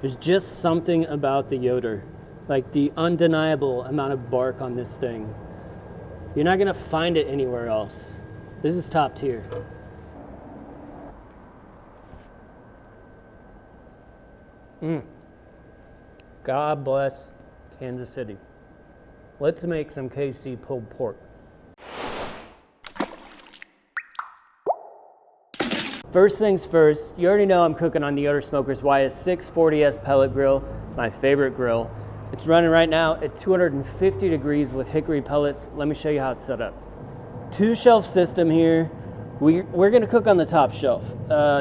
There's just something about the Yoder, like the undeniable amount of bark on this thing. You're not gonna find it anywhere else. This is top tier. God bless Kansas City. Let's make some KC pulled pork. First things first, you already know I'm cooking on the Outtro Smoker's YS640S pellet grill, my favorite grill. It's running right now at 250 degrees with hickory pellets. Let me show you how it's set up. 2-shelf system here. We're gonna cook on the top shelf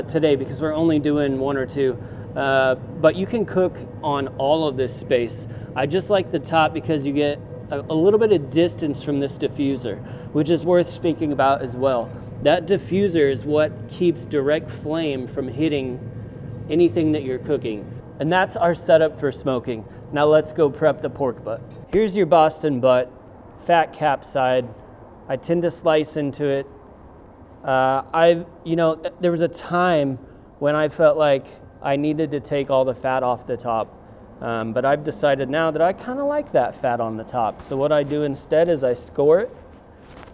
today because we're only doing 1 or 2. But you can cook on all of this space. I just like the top because you get a little bit of distance from this diffuser, which is worth speaking about as well. That diffuser is what keeps direct flame from hitting anything that you're cooking. And that's our setup for smoking. Now let's go prep the pork butt. Here's your Boston butt, fat cap side. I tend to slice into it. There was a time when I felt like I needed to take all the fat off the top. But I've decided now that I kind of like that fat on the top. So what I do instead is I score it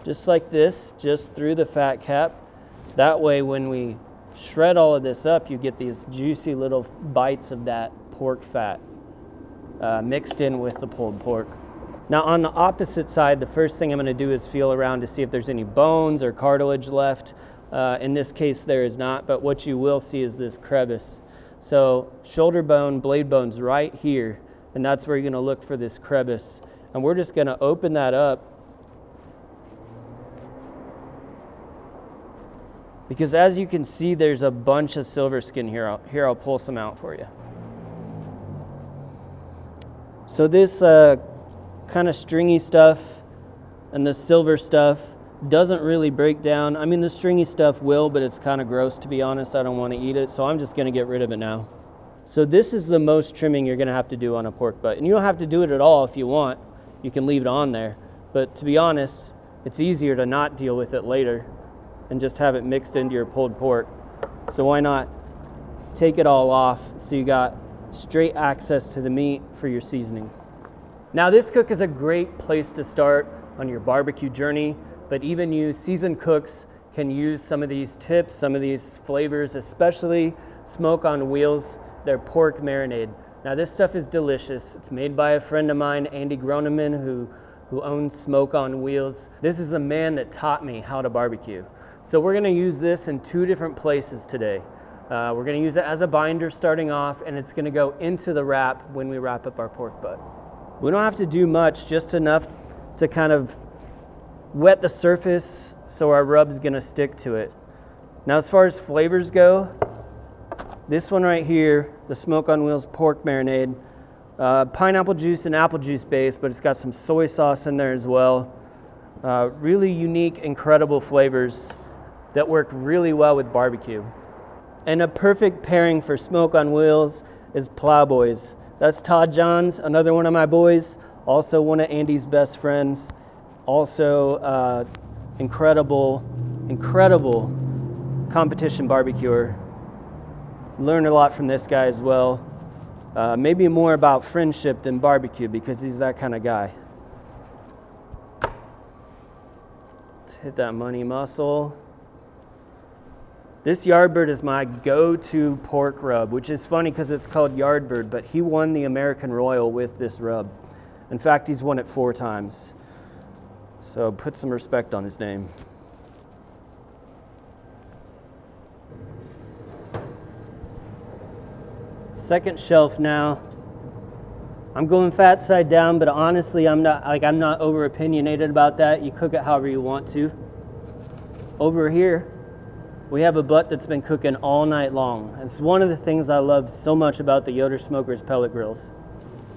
just like this, just through the fat cap. That way when we shred all of this up, you get these juicy little bites of that pork fat mixed in with the pulled pork. Now on the opposite side, the first thing I'm gonna do is feel around to see if there's any bones or cartilage left. In this case, there is not, but what you will see is this crevice. So shoulder bone, blade bone's right here, and that's where you're gonna look for this crevice. And we're just gonna open that up, because as you can see, there's a bunch of silver skin here. Here, I'll pull some out for you. So this kind of stringy stuff and the silver stuff doesn't really break down. I mean, the stringy stuff will, but it's kind of gross, to be honest. I don't want to eat it, so I'm just going to get rid of it now. So this is the most trimming you're going to have to do on a pork butt. And you don't have to do it at all if you want. You can leave it on there. But to be honest, it's easier to not deal with it later and just have it mixed into your pulled pork. So why not take it all off so you got straight access to the meat for your seasoning. Now this cook is a great place to start on your barbecue journey, but even you seasoned cooks can use some of these tips, some of these flavors, especially Smoke on Wheels, their pork marinade. Now this stuff is delicious. It's made by a friend of mine, Andy Groneman, who owns Smoke on Wheels. This is a man that taught me how to barbecue. So we're gonna use this in 2 different places today. We're gonna use it as a binder starting off, and it's gonna go into the wrap when we wrap up our pork butt. We don't have to do much, just enough to kind of wet the surface so our rub's gonna stick to it. Now as far as flavors go, this one right here, the Smoke on Wheels pork marinade, pineapple juice and apple juice base, but it's got some soy sauce in there as well. Really unique, incredible flavors that work really well with barbecue. And a perfect pairing for Smoke on Wheels is Plowboys. That's Todd Johns, another one of my boys, also one of Andy's best friends. Also incredible competition barbecuer. Learned a lot from this guy as well. Maybe more about friendship than barbecue because he's that kind of guy. Let's hit that money muscle. This Yardbird is my go-to pork rub, which is funny because it's called Yardbird, but he won the American Royal with this rub. In fact, he's won it 4 times. So put some respect on his name. Second shelf now. I'm going fat side down, but honestly, I'm not over opinionated about that. You cook it however you want to. Over here, we have a butt that's been cooking all night long. It's one of the things I love so much about the Outtro Smoker's pellet grills.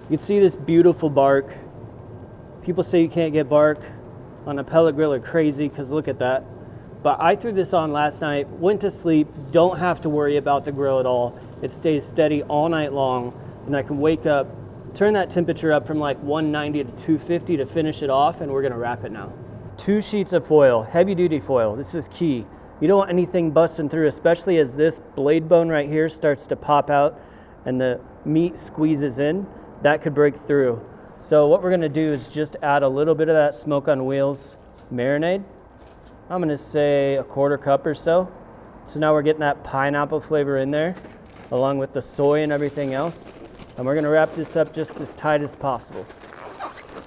You can see this beautiful bark. People say you can't get bark on a pellet grill are crazy because look at that. But I threw this on last night, went to sleep, don't have to worry about the grill at all. It stays steady all night long, and I can wake up, turn that temperature up from like 190 to 250 to finish it off, and we're gonna wrap it now. 2 sheets of foil, heavy duty foil. This is key. You don't want anything busting through, especially as this blade bone right here starts to pop out. and the meat squeezes in, that could break through. So what we're gonna do is just add a little bit of that smoke on wheels marinade. I'm gonna say a 1/4 cup or so. So now we're getting that pineapple flavor in there, along with the soy and everything else. And we're gonna wrap this up just as tight as possible.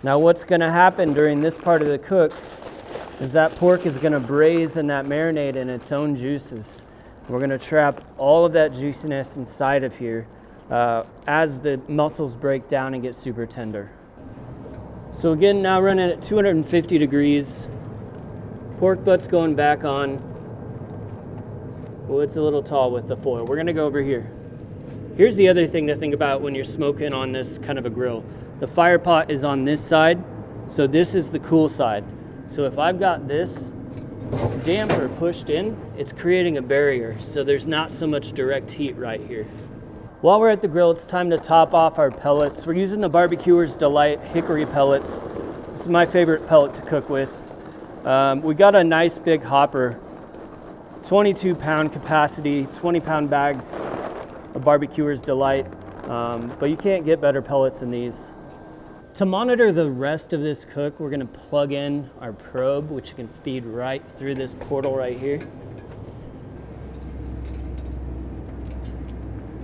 Now what's gonna happen during this part of the cook is that pork is gonna braise in that marinade in its own juices. We're gonna trap all of that juiciness inside of here as the muscles break down and get super tender. So again, now running at 250 degrees. Pork butt's going back on. Well, it's a little tall with the foil. We're gonna go over here. Here's the other thing to think about when you're smoking on this kind of a grill. The fire pot is on this side, so this is the cool side. So if I've got this damper pushed in, it's creating a barrier, so there's not so much direct heat right here. While we're at the grill, it's time to top off our pellets. We're using the Barbecuer's Delight hickory pellets. This is my favorite pellet to cook with. We got a nice big hopper, 22-pound capacity, 20-pound bags of Barbecuer's Delight, but you can't get better pellets than these. To monitor the rest of this cook, we're gonna plug in our probe, which can feed right through this portal right here.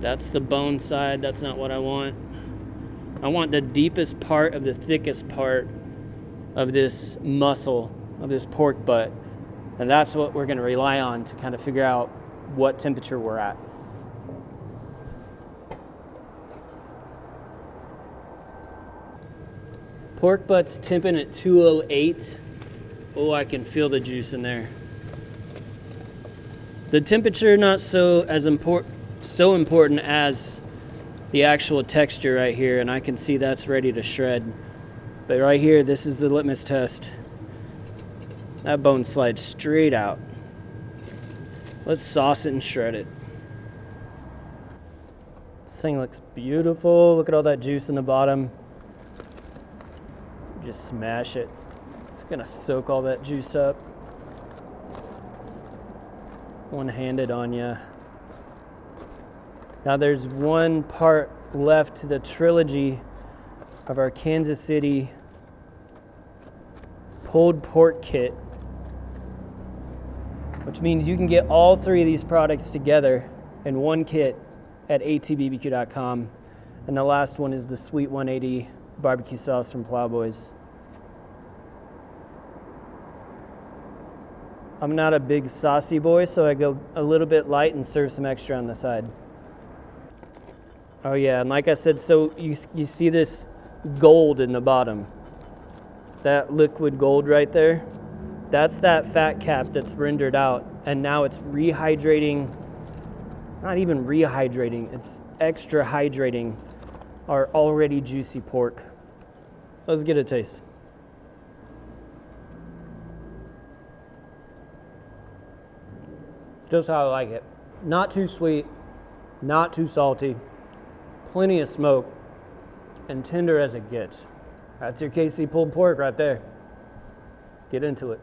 That's the bone side, that's not what I want. I want the deepest part of the thickest part of this muscle, of this pork butt. And that's what we're gonna rely on to kind of figure out what temperature we're at. Pork butt's temping at 208. Oh, I can feel the juice in there. The temperature not so important as the actual texture right here, and I can see that's ready to shred. But right here, this is the litmus test. That bone slides straight out. Let's sauce it and shred it. This thing looks beautiful. Look at all that juice in the bottom. Just smash it. It's gonna soak all that juice up. One-handed on ya. Now there's one part left to the trilogy of our Kansas City pulled pork kit, which means you can get all 3 of these products together in one kit at attbbq.com. And the last one is the Sweet 180 barbecue sauce from Plowboys. I'm not a big saucy boy, so I go a little bit light and serve some extra on the side. Oh yeah, and like I said, so you see this gold in the bottom. That liquid gold right there, that's that fat cap that's rendered out, and now it's rehydrating, not even rehydrating, it's extra hydrating our already juicy pork. Let's get a taste. Just how I like it. Not too sweet, not too salty, plenty of smoke, and tender as it gets. That's your KC pulled pork right there. Get into it.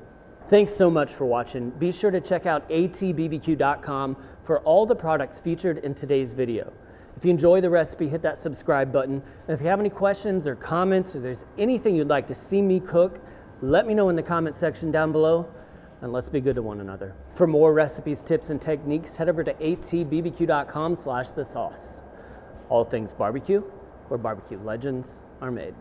Thanks so much for watching. Be sure to check out attbbq.com for all the products featured in today's video. If you enjoy the recipe, hit that subscribe button. And if you have any questions or comments, or there's anything you'd like to see me cook, let me know in the comment section down below, and let's be good to one another. For more recipes, tips, and techniques, head over to attbbq.com/thesauce. All things barbecue, where barbecue legends are made.